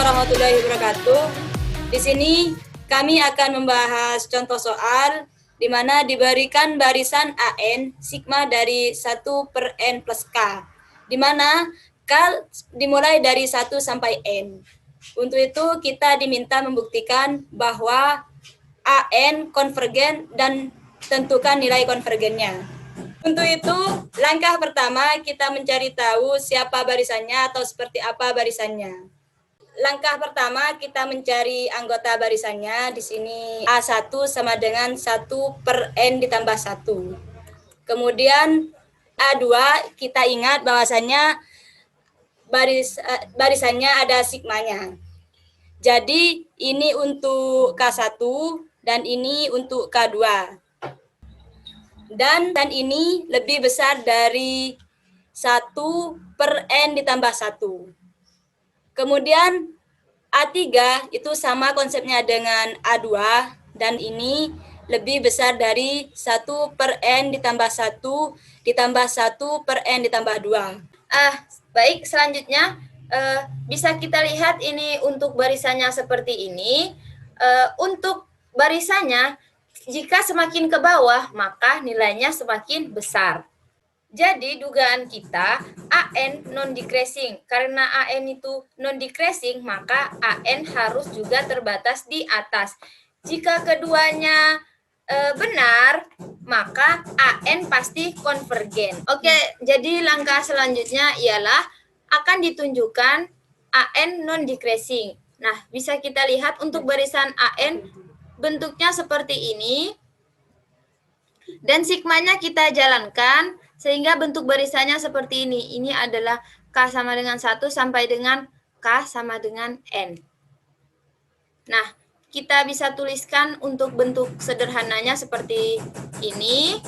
warahmatullahi wabarakatuh. Di sini kami akan membahas contoh soal di mana diberikan barisan AN sigma dari 1 per N plus K, di mana K dimulai dari 1 sampai N. Untuk itu kita diminta membuktikan bahwa AN konvergen dan tentukan nilai konvergennya. Untuk itu, langkah pertama kita mencari tahu siapa barisannya atau seperti apa barisannya. Langkah pertama kita mencari anggota barisannya. Di sini A1 sama dengan 1 per N ditambah 1. Kemudian A2 kita ingat bahwasannya barisannya ada sigmanya. Jadi ini untuk K1 dan ini untuk K2. Dan ini lebih besar dari 1 per N ditambah 1. Kemudian A3 itu sama konsepnya dengan A2 dan ini lebih besar dari 1 per N ditambah 1 ditambah 1 per N ditambah 2. Baik, selanjutnya bisa kita lihat ini untuk barisannya seperti ini. Untuk barisannya, jika semakin ke bawah, maka nilainya semakin besar. Jadi dugaan kita AN non-decreasing. Karena AN itu non-decreasing, maka AN harus juga terbatas di atas. Jika keduanya benar, maka AN pasti konvergen. Oke, jadi langkah selanjutnya ialah akan ditunjukkan AN non-decreasing. Nah, bisa kita lihat untuk barisan AN bentuknya seperti ini. Dan sigmanya kita jalankan sehingga bentuk barisannya seperti ini. Ini adalah K sama dengan 1 sampai dengan K sama dengan N. Nah, kita bisa tuliskan untuk bentuk sederhananya seperti ini.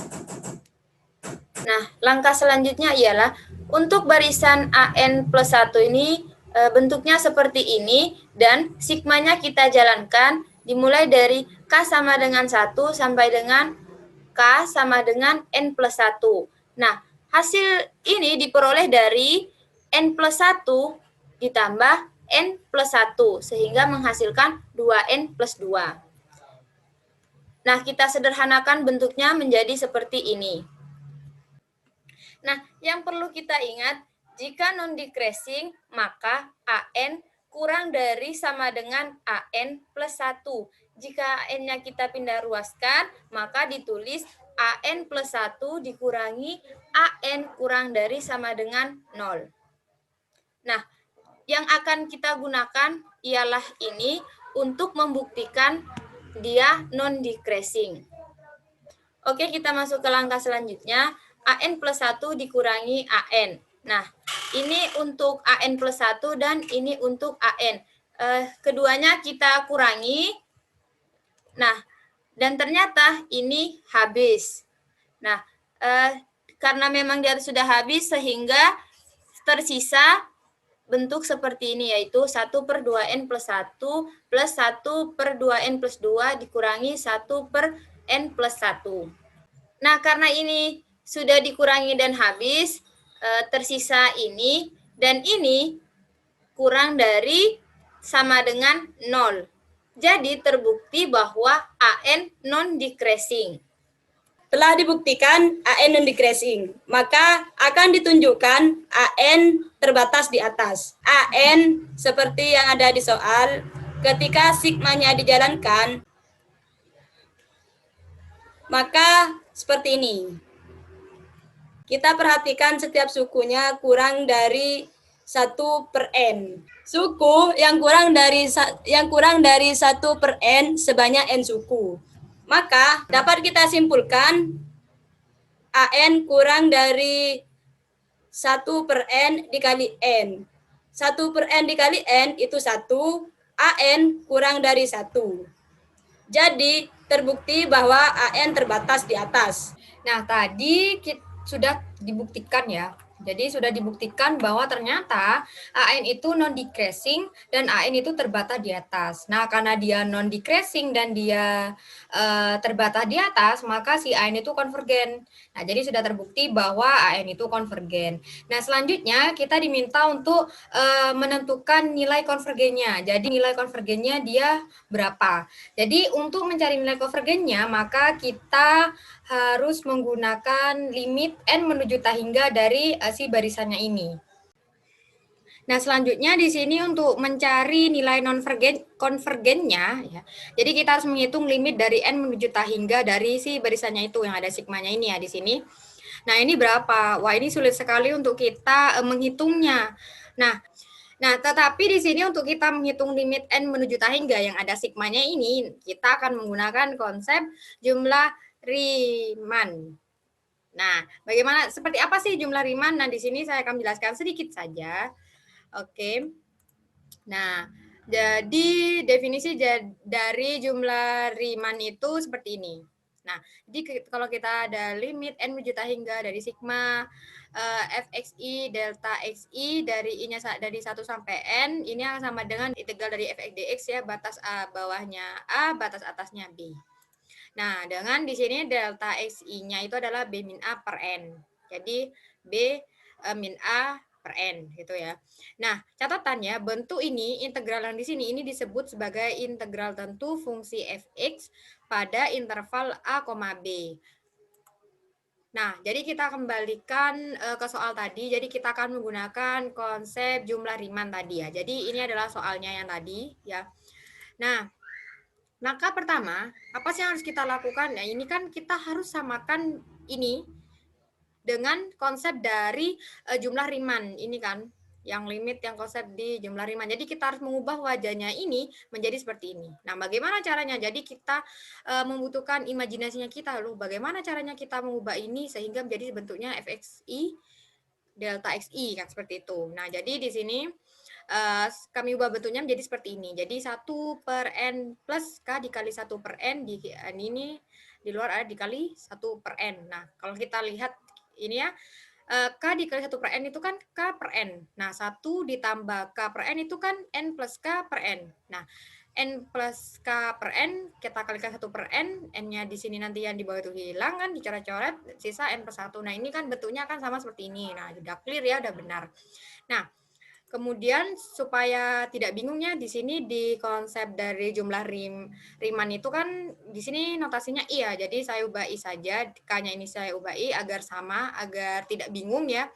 Nah, langkah selanjutnya ialah untuk barisan AN plus 1 ini bentuknya seperti ini dan sigmanya kita jalankan dimulai dari K sama dengan 1 sampai dengan K sama dengan N plus 1. Nah, hasil ini diperoleh dari N plus 1 ditambah N plus 1, sehingga menghasilkan 2N plus 2. Nah, kita sederhanakan bentuknya menjadi seperti ini. Nah, yang perlu kita ingat, jika non-decreasing, maka AN kurang dari sama dengan AN plus 1. Jika AN-nya kita pindah ruaskan, maka ditulis AN plus 1 dikurangi AN kurang dari sama dengan 0. Nah, yang akan kita gunakan ialah ini untuk membuktikan dia non-decreasing. Oke, kita masuk ke langkah selanjutnya. AN plus 1 dikurangi AN. Nah, ini untuk AN plus 1 dan ini untuk AN. Keduanya kita kurangi. Nah, dan ternyata ini habis. Nah, karena memang dia sudah habis sehingga tersisa bentuk seperti ini, yaitu 1 per 2N plus 1 plus 1 per 2N plus 2 dikurangi 1 per N plus 1. Nah, karena ini sudah dikurangi dan habis, tersisa ini dan ini kurang dari sama dengan 0. Jadi terbukti bahwa AN non-decreasing. Telah dibuktikan AN non-decreasing, maka akan ditunjukkan AN terbatas di atas. AN seperti yang ada di soal, ketika sigmanya dijalankan, maka seperti ini. Kita perhatikan setiap sukunya kurang dari 1 per N. Suku yang kurang dari 1 per N sebanyak N suku. Maka dapat kita simpulkan AN kurang dari 1 per N dikali N. 1 per N dikali N itu 1, AN kurang dari 1. Jadi terbukti bahwa AN terbatas di atas. Nah, tadi sudah dibuktikan ya Jadi sudah dibuktikan bahwa ternyata AN itu non-decreasing dan AN itu terbatas di atas. Nah, karena dia non-decreasing dan dia terbatas di atas, maka si AN itu konvergen. Nah, jadi sudah terbukti bahwa AN itu konvergen. Nah, selanjutnya kita diminta untuk menentukan nilai konvergennya. Jadi nilai konvergennya dia berapa. Jadi untuk mencari nilai konvergennya, maka kita harus menggunakan limit n menuju hingga dari si barisannya ini. Nah, selanjutnya di sini untuk mencari nilai konvergennya, ya. Jadi kita harus menghitung limit dari n menuju hingga dari si barisannya itu yang ada sigmanya ini ya di sini. Nah, ini berapa? Wah, ini sulit sekali untuk kita menghitungnya. Nah, tetapi di sini untuk kita menghitung limit n menuju hingga yang ada sigmanya ini, kita akan menggunakan konsep jumlah Riemann. Nah, bagaimana seperti apa sih jumlah Riemann? Nah, di sini saya akan menjelaskan sedikit saja. Oke. Nah, jadi definisi dari jumlah Riemann itu seperti ini. Nah, jadi kalau kita ada limit n menuju hingga dari sigma fxi delta xi dari i-nya dari 1 sampai n, ini akan sama dengan integral dari fx dx ya, batas a bawahnya a, batas atasnya b. Nah, dengan di sini delta xi-nya itu adalah b min a per n. Jadi b min a per n gitu ya. Nah, catatannya bentuk ini integral yang di sini ini disebut sebagai integral tentu fungsi fx pada interval a, b. Nah, jadi kita kembalikan ke soal tadi. Jadi kita akan menggunakan konsep jumlah Riemann tadi ya. Jadi ini adalah soalnya yang tadi ya. Nah, langkah pertama, apa sih yang harus kita lakukan? Nah, ini kan kita harus samakan ini dengan konsep dari jumlah Riemann ini kan, yang limit yang konsep di jumlah Riemann. Jadi kita harus mengubah wajahnya ini menjadi seperti ini. Nah, bagaimana caranya? Jadi kita membutuhkan imajinasinya kita loh. Bagaimana caranya kita mengubah ini sehingga menjadi bentuknya fxi delta xi kan seperti itu. Nah, jadi di sini kami ubah bentuknya menjadi seperti ini. Jadi 1 per n plus k dikali 1 per n ini di luar ada dikali 1 per n. Nah, kalau kita lihat ini ya, k dikali 1 per n itu kan k per n. Nah, 1 ditambah k per n itu kan n plus k per n. Nah, n plus k per n, kita kalikan 1 per n, n-nya di sini nanti yang di bawah itu hilang kan, dicoret-coret, sisa n plus 1. Nah, ini kan bentuknya kan sama seperti ini. Nah, udah clear ya, udah benar. Nah, kemudian supaya tidak bingungnya di sini di konsep dari jumlah Riemann itu kan di sini notasinya i ya. Jadi saya ubah i saja, k-nya ini saya ubah i agar sama, agar tidak bingung ya.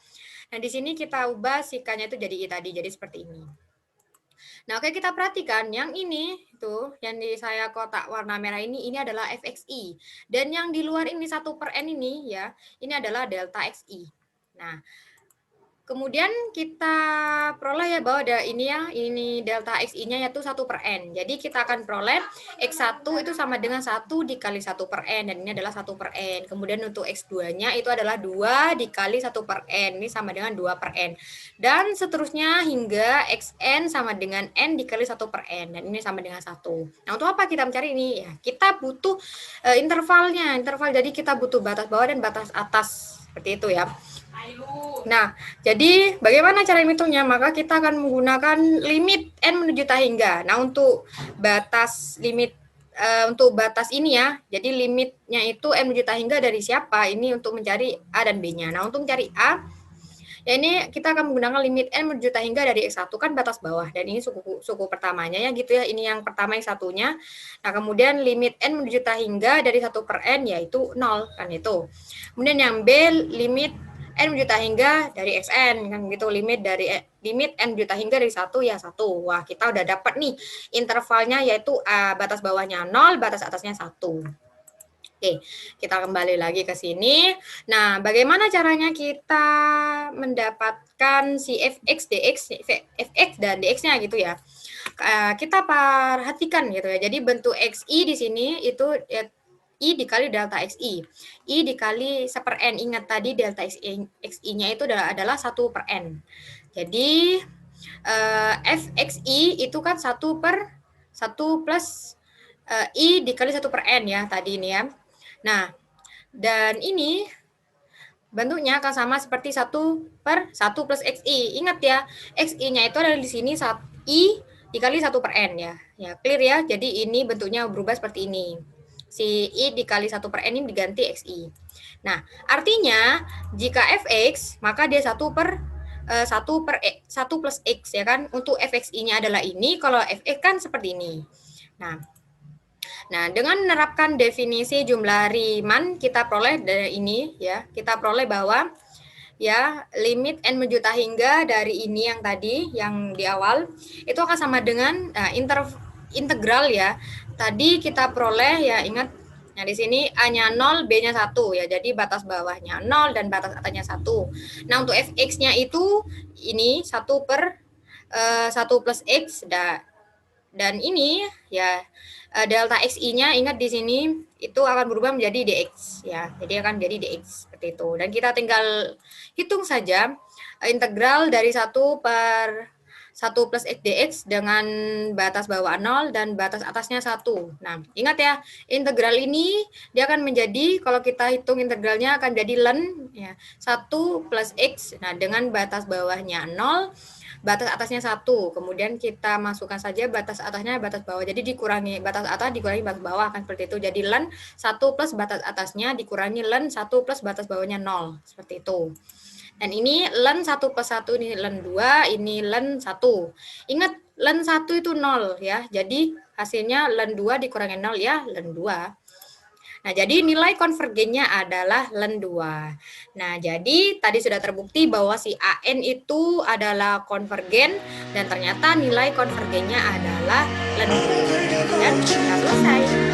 Nah, di sini kita ubah si k-nya itu jadi i tadi, jadi seperti ini. Nah, oke kita perhatikan yang ini tuh yang di saya kotak warna merah ini adalah fxi. Dan yang di luar ini 1 per n ini ya, ini adalah delta xi. Nah, kemudian kita peroleh ya bahwa ada ini ya, ini delta xi-nya yaitu 1 per n. Jadi kita akan peroleh x1 itu sama dengan 1 dikali 1 per n, dan ini adalah 1 per n. Kemudian untuk x2-nya itu adalah 2 dikali 1 per n, ini sama dengan 2 per n. Dan seterusnya hingga xn sama dengan n dikali 1 per n, dan ini sama dengan 1. Nah, untuk apa kita mencari ini? Ya, kita butuh intervalnya, jadi kita butuh batas bawah dan batas atas, seperti itu ya. Nah, jadi bagaimana cara menghitungnya? Maka kita akan menggunakan limit n menuju hingga. Nah, untuk batas limit untuk batas ini ya, jadi limitnya itu n menuju hingga dari siapa? Ini untuk mencari a dan b-nya. Nah, untuk mencari a, ya ini kita akan menggunakan limit n menuju hingga dari x1 kan batas bawah, dan ini suku pertamanya ya gitu ya. Ini yang pertama x1-nya. Nah, kemudian limit n menuju hingga dari 1 per n yaitu 0 kan itu. Kemudian yang b limit n menuju hingga dari xn kan gitu, limit n menuju hingga dari 1 ya 1. Wah, kita udah dapat nih intervalnya yaitu batas bawahnya 0, batas atasnya 1. Oke, kita kembali lagi ke sini. Nah, bagaimana caranya kita mendapatkan si fx dx, fx dan dx-nya gitu ya. Kita perhatikan gitu ya. Jadi bentuk xi di sini itu I dikali delta xi. I dikali 1 per n. Ingat tadi delta xi-nya itu adalah 1 per n. Jadi fxi itu kan 1 per 1 plus I dikali 1 per n ya tadi ini ya. Nah, dan ini bentuknya akan sama seperti 1/1 plus XI. Ingat ya, XI-nya itu ada di sini I dikali 1/N ya. Ya, clear ya. Jadi ini bentuknya berubah seperti ini. Si I dikali 1/N ini diganti XI. Nah, artinya jika Fx, maka dia 1 plus X ya kan. Untuk Fxi-nya adalah ini, kalau Fx kan seperti ini. Nah, dengan menerapkan definisi jumlah Riemann, kita peroleh dari ini ya, kita peroleh bahwa ya limit n menjuta hingga dari ini yang tadi yang di awal itu akan sama dengan integral ya. Tadi kita peroleh ya, ingat. Nah, di sini A-nya 0, B-nya 1 ya. Jadi batas bawahnya 0 dan batas atasnya 1. Nah, untuk Fx-nya itu ini 1/1 plus X dan ini ya delta XI-nya ingat di sini itu akan berubah menjadi dx ya. Jadi akan jadi dx seperti itu. Dan kita tinggal hitung saja integral dari 1/1 plus X dx dengan batas bawah 0 dan batas atasnya 1. Nah, ingat ya, integral ini dia akan menjadi, kalau kita hitung integralnya akan jadi ln ya, 1 plus X. Nah, dengan batas bawahnya 0, batas atasnya 1, kemudian kita masukkan saja batas atasnya batas bawah, jadi dikurangi batas atas dikurangi batas bawah, akan seperti itu. Jadi ln 1 plus batas atasnya dikurangi ln 1 plus batas bawahnya 0, seperti itu. Dan ini ln 1 plus 1, ini ln 2, ini ln 1. Ingat, ln 1 itu 0 ya, jadi hasilnya ln 2 dikurangi 0 ya, ln 2. Nah, jadi nilai konvergennya adalah ln 2. Nah, jadi tadi sudah terbukti bahwa si AN itu adalah konvergen dan ternyata nilai konvergennya adalah ln 2. Dan sudah selesai.